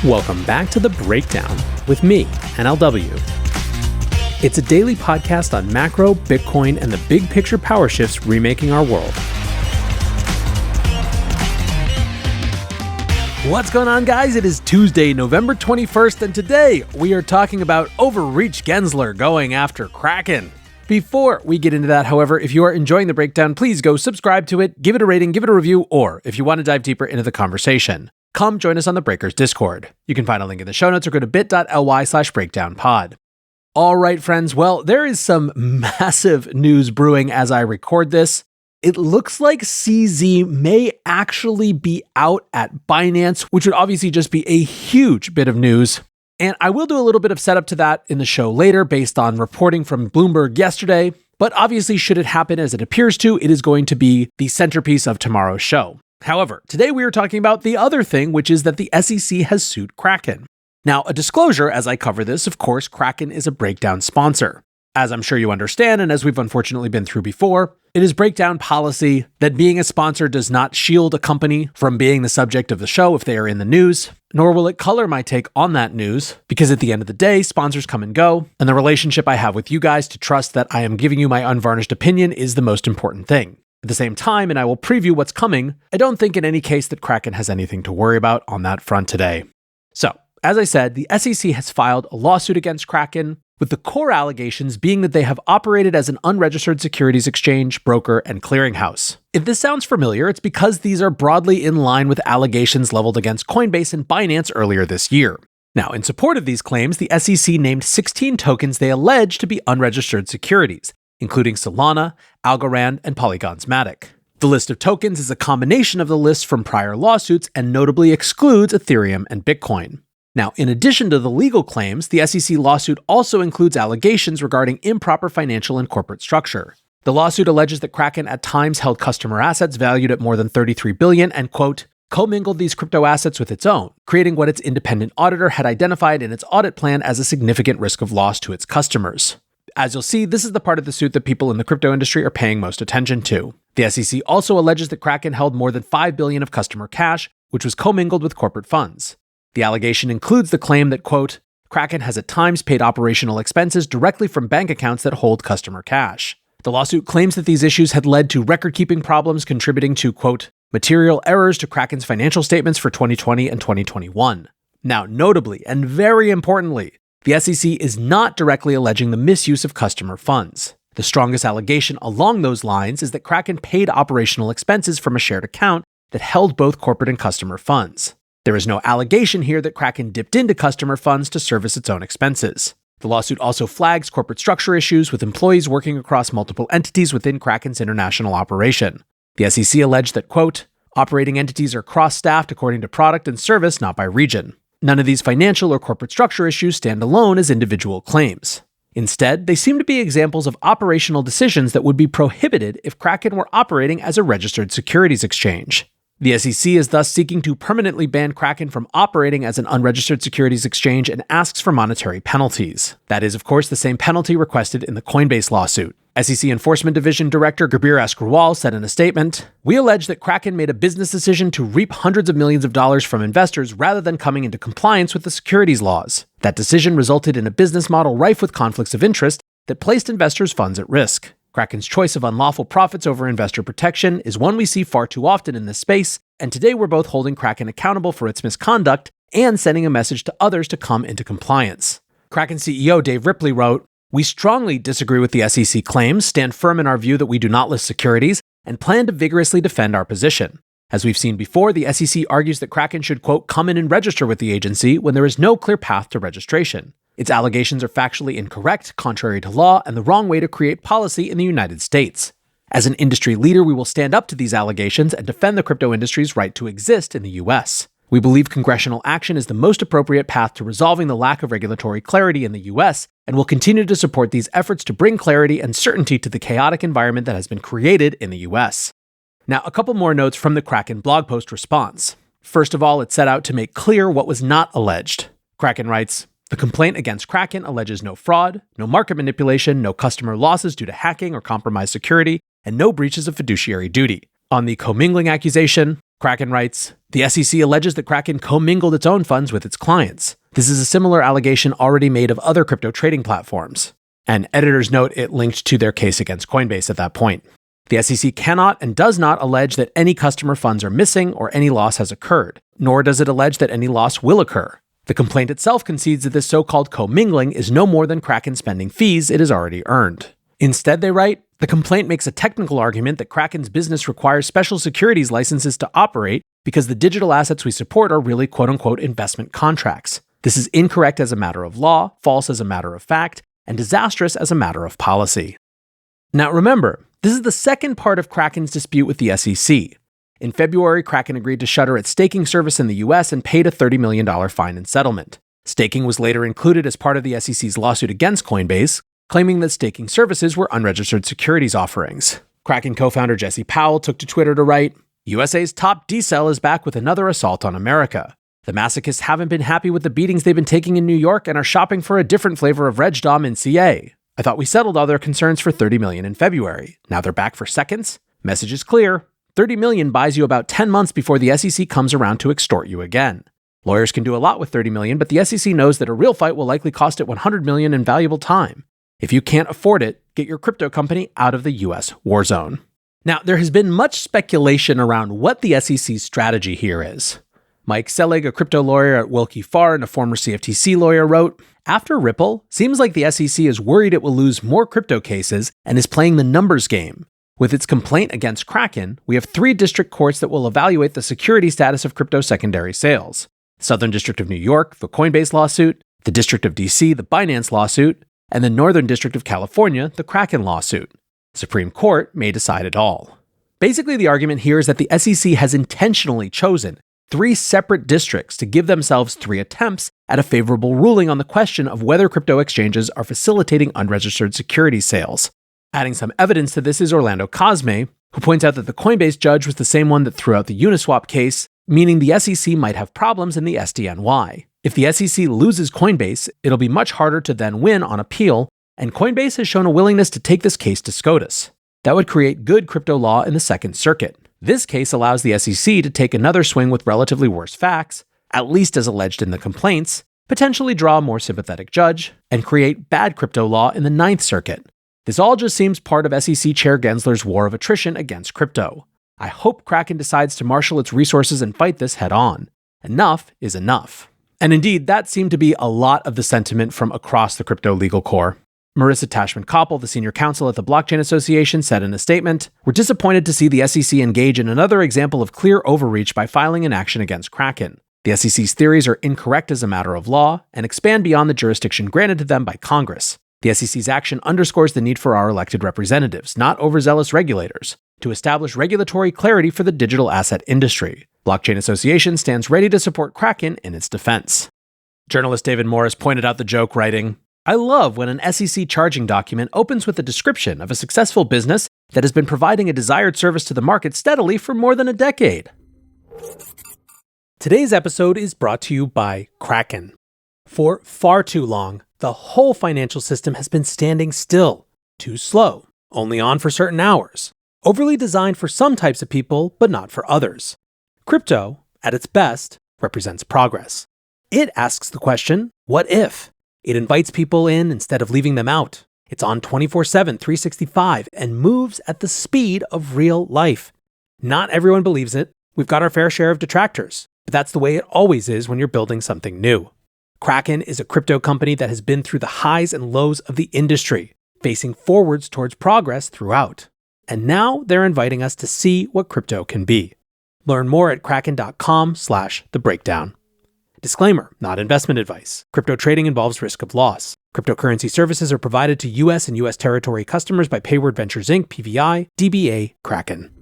Welcome back to The Breakdown with me, NLW. It's a daily podcast on macro, Bitcoin, and the big picture power shifts remaking our world. What's going on, guys? It is Tuesday, November 21st, and today we are talking about Overreach Gensler going after Kraken. Before we get into that, however, if you are enjoying The Breakdown, please go subscribe to it, give it a rating, give it a review, or if you want to dive deeper into the conversation, come join us on the Breakers Discord. You can find a link in the show notes or go to bit.ly/breakdownpod. All right, friends. Well, there is some massive news brewing as I record this. It looks like CZ may actually be out at Binance, which would obviously just be a huge bit of news. And I will do a little bit of setup to that in the show later based on reporting from Bloomberg yesterday. But obviously, should it happen as it appears to, it is going to be the centerpiece of tomorrow's show. However, today we are talking about the other thing, which is that the SEC has sued Kraken. Now, a disclosure as I cover this, of course, Kraken is a Breakdown sponsor. As I'm sure you understand, and as we've unfortunately been through before, it is Breakdown policy that being a sponsor does not shield a company from being the subject of the show if they are in the news, nor will it color my take on that news, because at the end of the day, sponsors come and go, and the relationship I have with you guys to trust that I am giving you my unvarnished opinion is the most important thing. At the same time, and I will preview what's coming, I don't think in any case that Kraken has anything to worry about on that front today. So, as I said, the SEC has filed a lawsuit against Kraken, with the core allegations being that they have operated as an unregistered securities exchange, broker, and clearinghouse. If this sounds familiar, it's because these are broadly in line with allegations leveled against Coinbase and Binance earlier this year. Now, in support of these claims, the SEC named 16 tokens they allege to be unregistered securities, including Solana, Algorand, and Polygon's Matic. The list of tokens is a combination of the lists from prior lawsuits and notably excludes Ethereum and Bitcoin. Now, in addition to the legal claims, the SEC lawsuit also includes allegations regarding improper financial and corporate structure. The lawsuit alleges that Kraken at times held customer assets valued at more than $33 billion and, quote, commingled these crypto assets with its own, creating what its independent auditor had identified in its audit plan as a significant risk of loss to its customers. As you'll see, this is the part of the suit that people in the crypto industry are paying most attention to. The SEC also alleges that Kraken held more than $5 billion of customer cash, which was commingled with corporate funds. The allegation includes the claim that, quote, Kraken has at times paid operational expenses directly from bank accounts that hold customer cash. The lawsuit claims that these issues had led to record-keeping problems contributing to, quote, material errors to Kraken's financial statements for 2020 and 2021. Now, notably, and very importantly, the SEC is not directly alleging the misuse of customer funds. The strongest allegation along those lines is that Kraken paid operational expenses from a shared account that held both corporate and customer funds. There is no allegation here that Kraken dipped into customer funds to service its own expenses. The lawsuit also flags corporate structure issues with employees working across multiple entities within Kraken's international operation. The SEC alleged that, quote, operating entities are cross-staffed according to product and service, not by region. None of these financial or corporate structure issues stand alone as individual claims. Instead, they seem to be examples of operational decisions that would be prohibited if Kraken were operating as a registered securities exchange. The SEC is thus seeking to permanently ban Kraken from operating as an unregistered securities exchange and asks for monetary penalties. That is, of course, the same penalty requested in the Coinbase lawsuit. SEC Enforcement Division Director Gabir Asgrawal said in a statement, we allege that Kraken made a business decision to reap hundreds of millions of dollars from investors rather than coming into compliance with the securities laws. That decision resulted in a business model rife with conflicts of interest that placed investors' funds at risk. Kraken's choice of unlawful profits over investor protection is one we see far too often in this space, and today we're both holding Kraken accountable for its misconduct and sending a message to others to come into compliance. Kraken CEO Dave Ripley wrote, we strongly disagree with the SEC claims, stand firm in our view that we do not list securities, and plan to vigorously defend our position. As we've seen before, the SEC argues that Kraken should, quote, come in and register with the agency when there is no clear path to registration. Its allegations are factually incorrect, contrary to law, and the wrong way to create policy in the United States. As an industry leader, we will stand up to these allegations and defend the crypto industry's right to exist in the US. We believe congressional action is the most appropriate path to resolving the lack of regulatory clarity in the US, and will continue to support these efforts to bring clarity and certainty to the chaotic environment that has been created in the US. Now, a couple more notes from the Kraken blog post response. First of all, it set out to make clear what was not alleged. Kraken writes, the complaint against Kraken alleges no fraud, no market manipulation, no customer losses due to hacking or compromised security, and no breaches of fiduciary duty. On the commingling accusation, Kraken writes, the SEC alleges that Kraken commingled its own funds with its clients. This is a similar allegation already made of other crypto trading platforms. And editor's note, it linked to their case against Coinbase at that point. The SEC cannot and does not allege that any customer funds are missing or any loss has occurred, nor does it allege that any loss will occur. The complaint itself concedes that this so-called commingling is no more than Kraken spending fees it has already earned. Instead, they write, the complaint makes a technical argument that Kraken's business requires special securities licenses to operate because the digital assets we support are really quote-unquote investment contracts. This is incorrect as a matter of law, false as a matter of fact, and disastrous as a matter of policy. Now remember, this is the second part of Kraken's dispute with the SEC. In February, Kraken agreed to shutter its staking service in the US and paid a $30 million fine in settlement. Staking was later included as part of the SEC's lawsuit against Coinbase, claiming that staking services were unregistered securities offerings. Kraken co-founder Jesse Powell took to Twitter to write, USA's top decel is back with another assault on America. The masochists haven't been happy with the beatings they've been taking in New York and are shopping for a different flavor of RegDom in CA. I thought we settled all their concerns for $30 million in February. Now they're back for seconds? Message is clear. $30 million buys you about 10 months before the SEC comes around to extort you again. Lawyers can do a lot with $30 million, but the SEC knows that a real fight will likely cost it $100 million in valuable time. If you can't afford it, get your crypto company out of the US war zone. Now, there has been much speculation around what the SEC's strategy here is. Mike Selig, a crypto lawyer at Wilkie Farr and a former CFTC lawyer, wrote, after Ripple, seems like the SEC is worried it will lose more crypto cases and is playing the numbers game. With its complaint against Kraken, we have 3 district courts that will evaluate the security status of crypto secondary sales. The Southern District of New York, the Coinbase lawsuit, the District of DC, the Binance lawsuit, and the Northern District of California, the Kraken lawsuit. The Supreme Court may decide it all. Basically, the argument here is that the SEC has intentionally chosen 3 separate districts to give themselves 3 attempts at a favorable ruling on the question of whether crypto exchanges are facilitating unregistered securities sales. Adding some evidence to this is Orlando Cosme, who points out that the Coinbase judge was the same one that threw out the Uniswap case, meaning the SEC might have problems in the SDNY. If the SEC loses Coinbase, it'll be much harder to then win on appeal, and Coinbase has shown a willingness to take this case to SCOTUS. That would create good crypto law in the Second Circuit. This case allows the SEC to take another swing with relatively worse facts, at least as alleged in the complaints, potentially draw a more sympathetic judge, and create bad crypto law in the Ninth Circuit. This all just seems part of SEC Chair Gensler's war of attrition against crypto. I hope Kraken decides to marshal its resources and fight this head on. Enough is enough. And indeed, that seemed to be a lot of the sentiment from across the crypto legal core. Marissa Tashman-Koppel, the senior counsel at the Blockchain Association, said in a statement, we're disappointed to see the SEC engage in another example of clear overreach by filing an action against Kraken. The SEC's theories are incorrect as a matter of law and expand beyond the jurisdiction granted to them by Congress. The SEC's action underscores the need for our elected representatives, not overzealous regulators, to establish regulatory clarity for the digital asset industry. Blockchain Association stands ready to support Kraken in its defense. Journalist David Morris pointed out the joke, writing, I love when an SEC charging document opens with a description of a successful business that has been providing a desired service to the market steadily for more than a decade. Today's episode is brought to you by Kraken. For far too long, the whole financial system has been standing still, too slow, only on for certain hours, overly designed for some types of people, but not for others. Crypto, at its best, represents progress. It asks the question, what if? It invites people in instead of leaving them out. It's on 24/7, 365, and moves at the speed of real life. Not everyone believes it. We've got our fair share of detractors, but that's the way it always is when you're building something new. Kraken is a crypto company that has been through the highs and lows of the industry, facing forwards towards progress throughout. And now they're inviting us to see what crypto can be. Learn more at kraken.com/thebreakdown. Disclaimer, not investment advice. Crypto trading involves risk of loss. Cryptocurrency services are provided to U.S. and U.S. territory customers by Payward Ventures Inc., PVI, DBA, Kraken.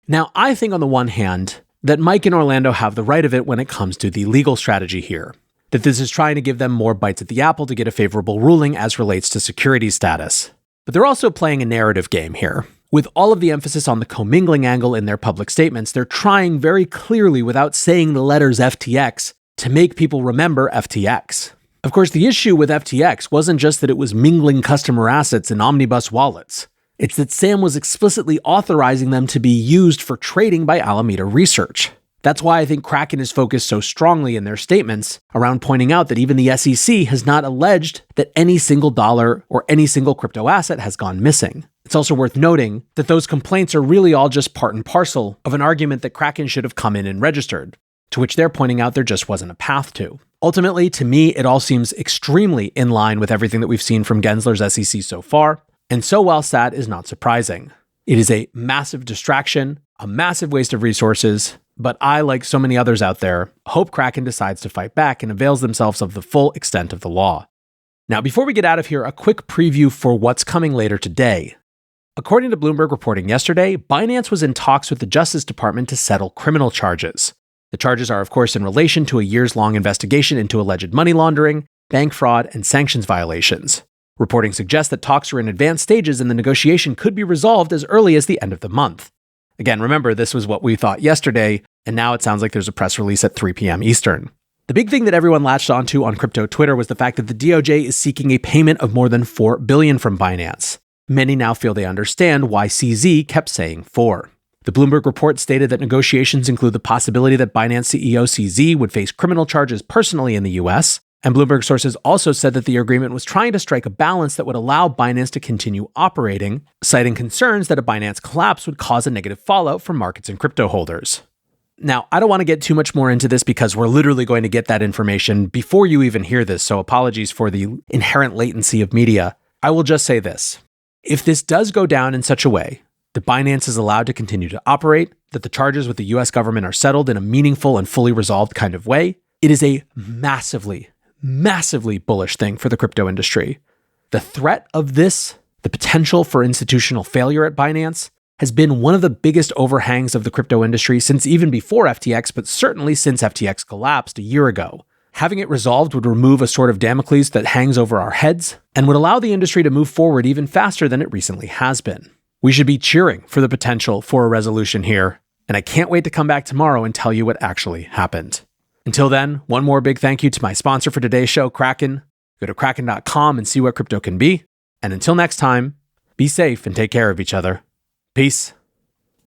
Now, I think on the one hand, that Mike and Orlando have the right of it when it comes to the legal strategy here. That this is trying to give them more bites at the apple to get a favorable ruling as relates to security status. But they're also playing a narrative game here. With all of the emphasis on the commingling angle in their public statements, they're trying very clearly, without saying the letters FTX, to make people remember FTX. Of course, the issue with FTX wasn't just that it was mingling customer assets in omnibus wallets. It's that Sam was explicitly authorizing them to be used for trading by Alameda Research. That's why I think Kraken is focused so strongly in their statements around pointing out that even the SEC has not alleged that any single dollar or any single crypto asset has gone missing. It's also worth noting that those complaints are really all just part and parcel of an argument that Kraken should have come in and registered, to which they're pointing out there just wasn't a path to. Ultimately, to me, it all seems extremely in line with everything that we've seen from Gensler's SEC so far, and so well sat is not surprising. It is a massive distraction, a massive waste of resources, but I, like so many others out there, hope Kraken decides to fight back and avails themselves of the full extent of the law. Now, before we get out of here, a quick preview for what's coming later today. According to Bloomberg reporting yesterday, Binance was in talks with the Justice Department to settle criminal charges. The charges are, of course, in relation to a years-long investigation into alleged money laundering, bank fraud, and sanctions violations. Reporting suggests that talks are in advanced stages and the negotiation could be resolved as early as the end of the month. Again, remember, this was what we thought yesterday, and now it sounds like there's a press release at 3 p.m. Eastern. The big thing that everyone latched onto on crypto Twitter was the fact that the DOJ is seeking a payment of more than $4 billion from Binance. Many now feel they understand why CZ kept saying 4. The Bloomberg report stated that negotiations include the possibility that Binance CEO CZ would face criminal charges personally in the US, and Bloomberg sources also said that the agreement was trying to strike a balance that would allow Binance to continue operating, citing concerns that a Binance collapse would cause a negative fallout for markets and crypto holders. Now, I don't want to get too much more into this because we're literally going to get that information before you even hear this, so apologies for the inherent latency of media. I will just say this. If this does go down in such a way that Binance is allowed to continue to operate, that the charges with the US government are settled in a meaningful and fully resolved kind of way, it is a massively bullish thing for the crypto industry. The threat of this, the potential for institutional failure at Binance, has been one of the biggest overhangs of the crypto industry since even before FTX, but certainly since FTX collapsed a year ago. Having it resolved would remove a sort of Damocles that hangs over our heads and would allow the industry to move forward even faster than it recently has been. We should be cheering for the potential for a resolution here, and I can't wait to come back tomorrow and tell you what actually happened. Until then, one more big thank you to my sponsor for today's show, Kraken. Go to kraken.com and see what crypto can be. And until next time, be safe and take care of each other. Peace.